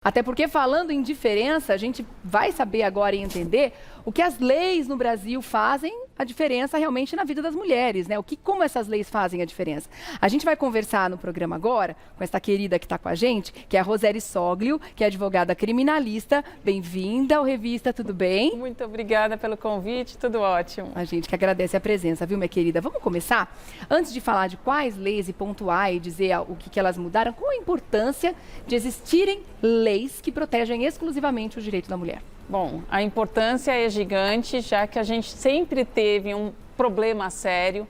Até porque, falando em diferença, a gente vai saber agora e entender o que as leis no Brasil fazem a diferença realmente na vida das mulheres, né? Como essas leis fazem a diferença. A gente vai conversar no programa agora com essa querida que está com a gente, que é a Roseli Soglio, que é advogada criminalista. Bem-vinda ao Revista, tudo bem? Muito obrigada pelo convite, tudo ótimo. A gente que agradece a presença, viu, minha querida? Vamos começar? Antes de falar de quais leis e pontuar e dizer o que elas mudaram, qual a importância de existirem leis que protegem exclusivamente o direito da mulher? Bom, a importância é gigante, já que a gente sempre teve um problema sério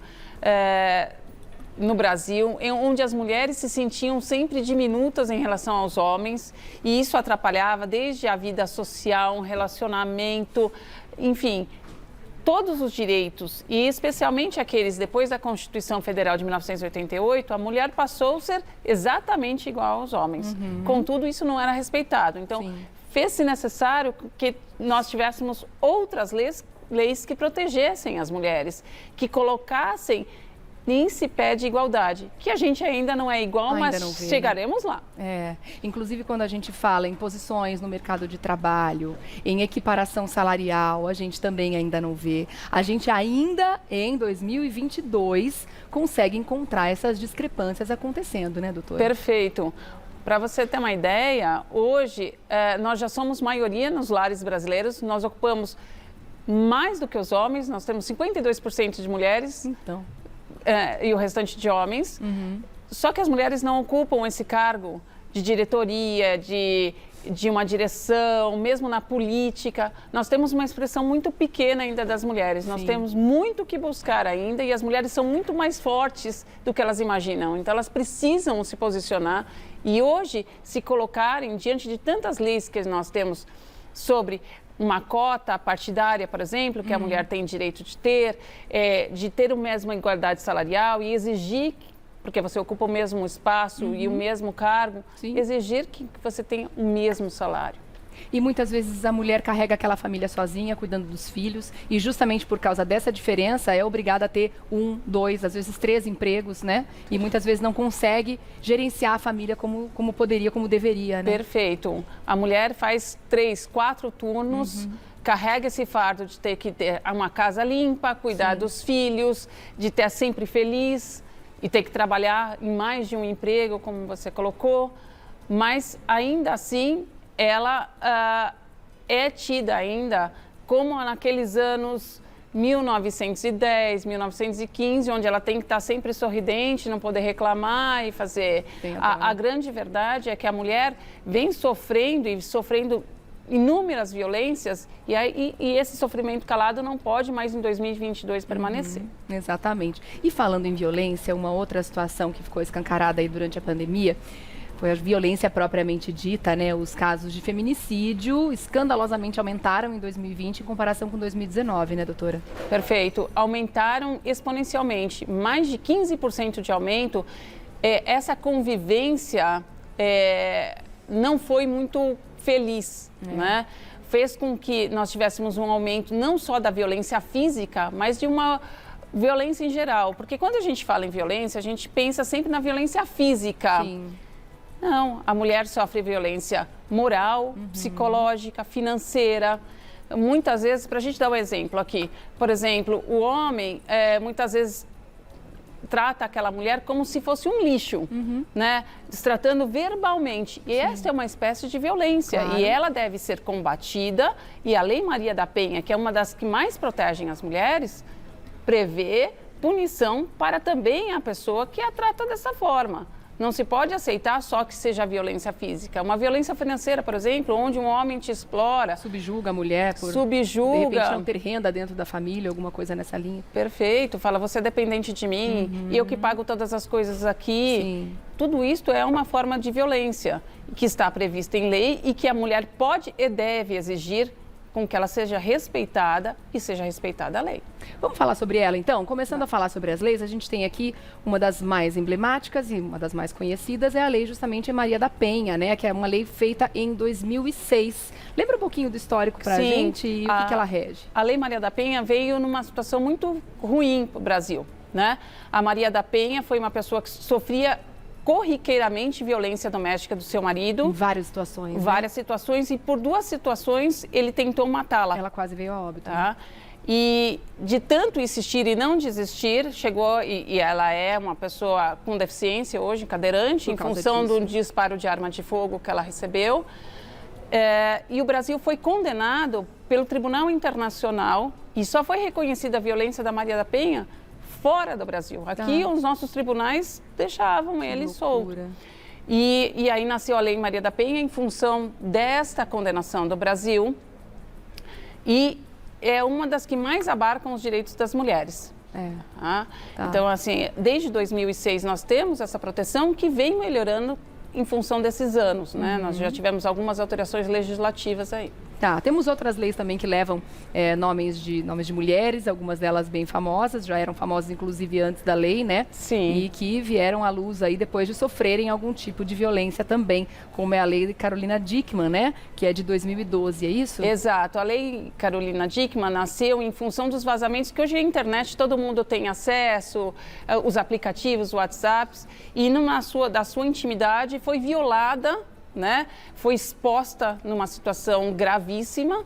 no Brasil, onde as mulheres se sentiam sempre diminutas em relação aos homens, e isso atrapalhava desde a vida social, um relacionamento, enfim, todos os direitos, e especialmente aqueles depois da Constituição Federal de 1988, a mulher passou a ser exatamente igual aos homens. Contudo, isso não era respeitado. Então, fez-se necessário que nós tivéssemos outras leis que protegessem as mulheres, que colocassem em pé de igualdade, que a gente ainda não é igual, mas chegaremos lá. Inclusive quando a gente fala em posições no mercado de trabalho, em equiparação salarial, a gente também ainda não vê. A gente ainda, em 2022, consegue encontrar essas discrepâncias acontecendo, né, doutora? Perfeito. Para você ter uma ideia, hoje nós já somos maioria nos lares brasileiros, nós ocupamos mais do que os homens, nós temos 52% de mulheres. Então... e o restante de homens. Só que as mulheres não ocupam esse cargo de diretoria, de uma direção, mesmo na política. Nós temos uma expressão muito pequena ainda das mulheres. Nós temos muito que buscar ainda, e as mulheres são muito mais fortes do que elas imaginam. Então, elas precisam se posicionar e hoje se colocarem diante de tantas leis que nós temos sobre uma cota partidária, por exemplo, que a mulher tem direito de ter a mesma igualdade salarial e exigir, porque você ocupa o mesmo espaço e o mesmo cargo, exigir que você tenha o mesmo salário. E muitas vezes a mulher carrega aquela família sozinha, cuidando dos filhos, e justamente por causa dessa diferença é obrigada a ter 1, 2, às vezes 3 empregos, né? E muitas vezes não consegue gerenciar a família como poderia, como deveria, né? Perfeito. A mulher faz 3, 4 turnos, carrega esse fardo de ter que ter uma casa limpa, cuidar dos filhos, de estar sempre feliz e ter que trabalhar em mais de um emprego, como você colocou, mas ainda assim ela é tida ainda como naqueles anos 1910, 1915, onde ela tem que estar sempre sorridente, não poder reclamar e fazer. A grande verdade é que a mulher vem sofrendo inúmeras violências e esse sofrimento calado não pode mais em 2022 permanecer. Exatamente. E falando em violência, uma outra situação que ficou escancarada aí durante a pandemia foi a violência propriamente dita, né? Os casos de feminicídio escandalosamente aumentaram em 2020 em comparação com 2019, né, doutora? Perfeito. Aumentaram exponencialmente, mais de 15% de aumento. Essa convivência não foi muito feliz, né? Fez com que nós tivéssemos um aumento não só da violência física, mas de uma violência em geral. Porque quando a gente fala em violência, a gente pensa sempre na violência física. Não, a mulher sofre violência moral, psicológica, financeira. Muitas vezes, para a gente dar um exemplo aqui, por exemplo, o homem muitas vezes trata aquela mulher como se fosse um lixo, né? Tratando verbalmente. E essa é uma espécie de violência. E ela deve ser combatida. E a Lei Maria da Penha, que é uma das que mais protegem as mulheres, prevê punição para também a pessoa que a trata dessa forma. Não se pode aceitar só que seja violência física. Uma violência financeira, por exemplo, onde um homem te explora. Subjuga a mulher por, subjuga. De repente, não ter renda dentro da família, alguma coisa nessa linha. Perfeito. Fala, você é dependente de mim, e eu que pago todas as coisas aqui. Tudo isso é uma forma de violência que está prevista em lei e que a mulher pode e deve exigir com que ela seja respeitada e seja respeitada a lei. Vamos falar sobre ela, então? Começando a falar sobre as leis, a gente tem aqui uma das mais emblemáticas e uma das mais conhecidas, é a lei justamente Maria da Penha, né? Que é uma lei feita em 2006. Lembra um pouquinho do histórico para a gente e o que ela rege? A lei Maria da Penha veio numa situação muito ruim para o Brasil, né? A Maria da Penha foi uma pessoa que sofria corriqueiramente violência doméstica do seu marido. Em várias situações. Várias situações, e por 2 situações ele tentou matá-la. Ela quase veio a óbito. Tá? E de tanto insistir e não desistir, chegou, e ela é uma pessoa com deficiência hoje, cadeirante, em função de um disparo de arma de fogo que ela recebeu. E o Brasil foi condenado pelo Tribunal Internacional, e só foi reconhecida a violência da Maria da Penha fora do Brasil. Aqui os nossos tribunais deixavam ele solto. E aí nasceu a Lei Maria da Penha em função desta condenação do Brasil, e é uma das que mais abarcam os direitos das mulheres. Tá? Então, assim, desde 2006 nós temos essa proteção que vem melhorando em função desses anos, né? Nós já tivemos algumas alterações legislativas aí. Tá, temos outras leis também que levam nomes de mulheres, algumas delas bem famosas, já eram famosas inclusive antes da lei, né? Sim. E que vieram à luz aí depois de sofrerem algum tipo de violência também, como é a lei de Carolina Dickmann, né? Que é de 2012, é isso? Exato, a lei Carolina Dickmann nasceu em função dos vazamentos que hoje a internet todo mundo tem acesso, os aplicativos, WhatsApps, e da sua intimidade foi violada, né? Foi exposta numa situação gravíssima,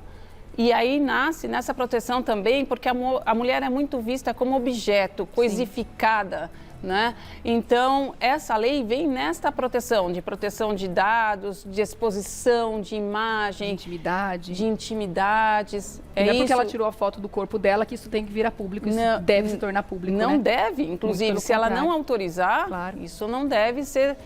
e aí nasce nessa proteção também, porque a mulher é muito vista como objeto, coisificada, né? Então, essa lei vem nesta proteção de dados, de exposição, de imagem, de intimidades. Não é porque ela tirou a foto do corpo dela que isso tem que vir a público, isso deve se tornar público, Não né? deve, inclusive, se ela não autorizar, isso não deve ser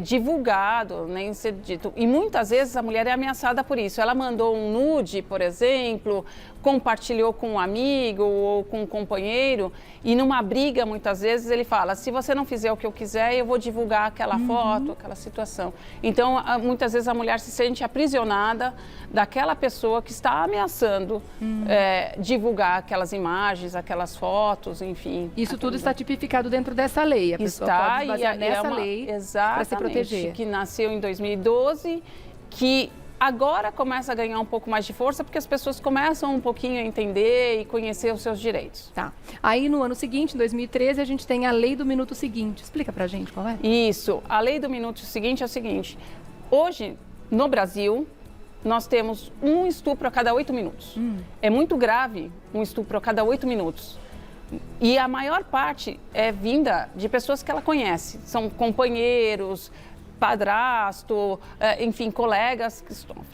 divulgado, nem ser dito. E muitas vezes a mulher é ameaçada por isso. Ela mandou um nude, por exemplo, compartilhou com um amigo ou com um companheiro, e numa briga, muitas vezes, ele fala, se você não fizer o que eu quiser, eu vou divulgar aquela foto, aquela situação. Então, muitas vezes a mulher se sente aprisionada daquela pessoa que está ameaçando divulgar aquelas imagens, aquelas fotos, enfim. Isso tudo está tipificado dentro dessa lei. A pessoa pode basear nessa lei para se proteger. Que nasceu em 2012, que agora começa a ganhar um pouco mais de força, porque as pessoas começam um pouquinho a entender e conhecer os seus direitos. Tá. Aí no ano seguinte, em 2013, a gente tem a Lei do Minuto Seguinte. Explica pra gente qual é. Isso. A Lei do Minuto Seguinte é o seguinte. Hoje, no Brasil, nós temos um estupro a cada 8 minutos. É muito grave um estupro a cada 8 minutos. E a maior parte é vinda de pessoas que ela conhece. São companheiros, padrasto, enfim, colegas que sofrem.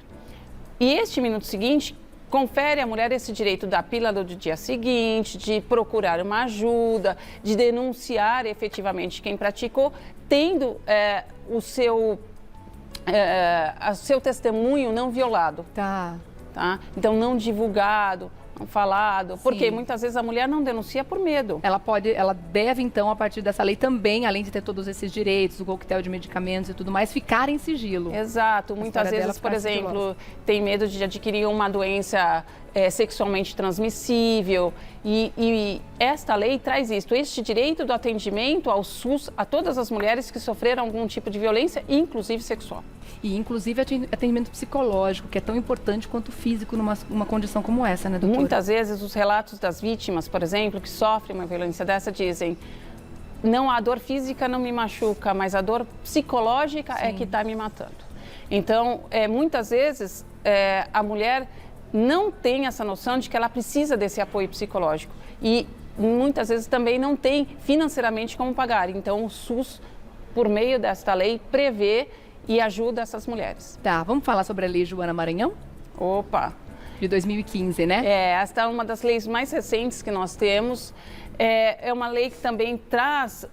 E este minuto seguinte confere à mulher esse direito da pílula do dia seguinte, de procurar uma ajuda, de denunciar efetivamente quem praticou, tendo o seu testemunho não violado. Tá. Então, não divulgado, não falado, porque muitas vezes a mulher não denuncia por medo. Ela deve, então, a partir dessa lei também, além de ter todos esses direitos, o coquetel de medicamentos e tudo mais, ficar em sigilo. Exato. Muitas vezes, por exemplo, tem medo de adquirir uma doença sexualmente transmissível, e esta lei traz isso, este direito do atendimento ao SUS a todas as mulheres que sofreram algum tipo de violência, inclusive sexual. E inclusive atendimento psicológico, que é tão importante quanto físico numa condição como essa, né, doutora? Muitas vezes os relatos das vítimas, por exemplo, que sofrem uma violência dessa, dizem: não, a dor física não me machuca, mas a dor psicológica é que está me matando. Então, muitas vezes a mulher não tem essa noção de que ela precisa desse apoio psicológico, e muitas vezes também não tem financeiramente como pagar. Então, o SUS, por meio desta lei, prevê e ajuda essas mulheres. Tá, vamos falar sobre a Lei Joana Maranhão? Opa! De 2015, né? Esta é uma das leis mais recentes que nós temos. É uma lei que também traz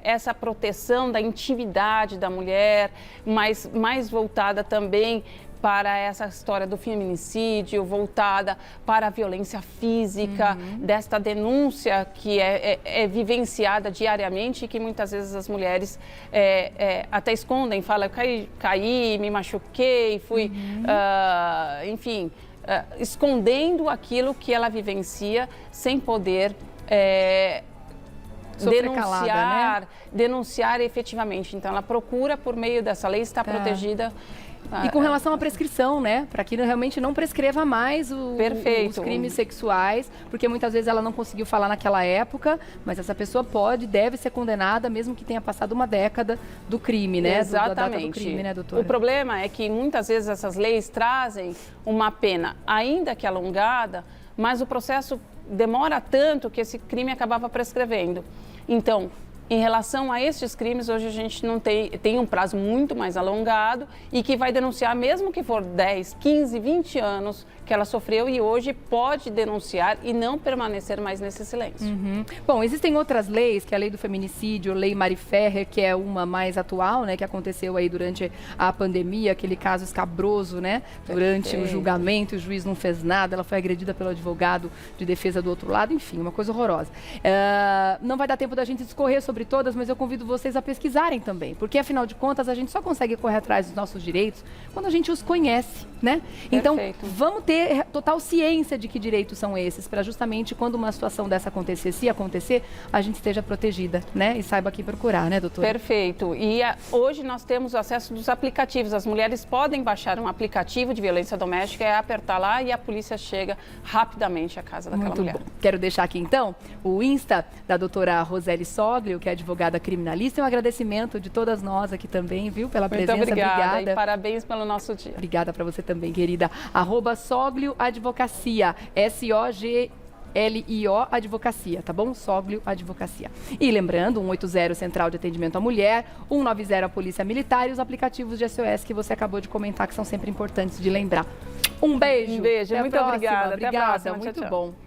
essa proteção da intimidade da mulher, mas mais voltada também para essa história do feminicídio, voltada para a violência física, desta denúncia que é vivenciada diariamente e que muitas vezes as mulheres até escondem, falam: caí, me machuquei, fui, enfim, escondendo aquilo que ela vivencia sem poder denunciar efetivamente. Então, ela procura, por meio dessa lei, estar protegida E com relação à prescrição, né? Para que realmente não prescreva mais os crimes sexuais, porque muitas vezes ela não conseguiu falar naquela época, mas essa pessoa deve ser condenada, mesmo que tenha passado uma década do crime, né? Exatamente. Da data do crime, né, doutora? O problema é que muitas vezes essas leis trazem uma pena, ainda que alongada, mas o processo demora tanto que esse crime acabava prescrevendo. Então, em relação a estes crimes, hoje a gente não tem um prazo muito mais alongado e que vai denunciar, mesmo que for 10, 15, 20 anos que ela sofreu, e hoje pode denunciar e não permanecer mais nesse silêncio. Bom, existem outras leis, que é a lei do feminicídio, a lei Mari Ferrer, que é uma mais atual, né, que aconteceu aí durante a pandemia, aquele caso escabroso, né, durante o julgamento, o juiz não fez nada, ela foi agredida pelo advogado de defesa do outro lado, enfim, uma coisa horrorosa. Não vai dar tempo da gente discorrer sobre todas, mas eu convido vocês a pesquisarem também, porque afinal de contas a gente só consegue correr atrás dos nossos direitos quando a gente os conhece, né? Então, vamos ter total ciência de que direitos são esses, para justamente quando uma situação dessa acontecer, se acontecer, a gente esteja protegida, né? E saiba aqui procurar, né, doutora? Perfeito. E hoje nós temos acesso dos aplicativos. As mulheres podem baixar um aplicativo de violência doméstica, apertar lá e a polícia chega rapidamente à casa daquela mulher. Muito bom. Quero deixar aqui, então, o Insta da doutora Roseli Soglio, que é advogada criminalista, e um agradecimento de todas nós aqui também, viu, pela presença. Muito obrigada. E parabéns pelo nosso dia. Obrigada para você também, querida. @Soglio Advocacia, SOGLIO Advocacia, tá bom? Soglio Advocacia. E lembrando, 180 Central de Atendimento à Mulher, 190 a Polícia Militar e os aplicativos de SOS que você acabou de comentar, que são sempre importantes de lembrar. Um beijo. Um beijo. Muito obrigada. Obrigada. Até a próxima. Muito tchau, tchau. bom.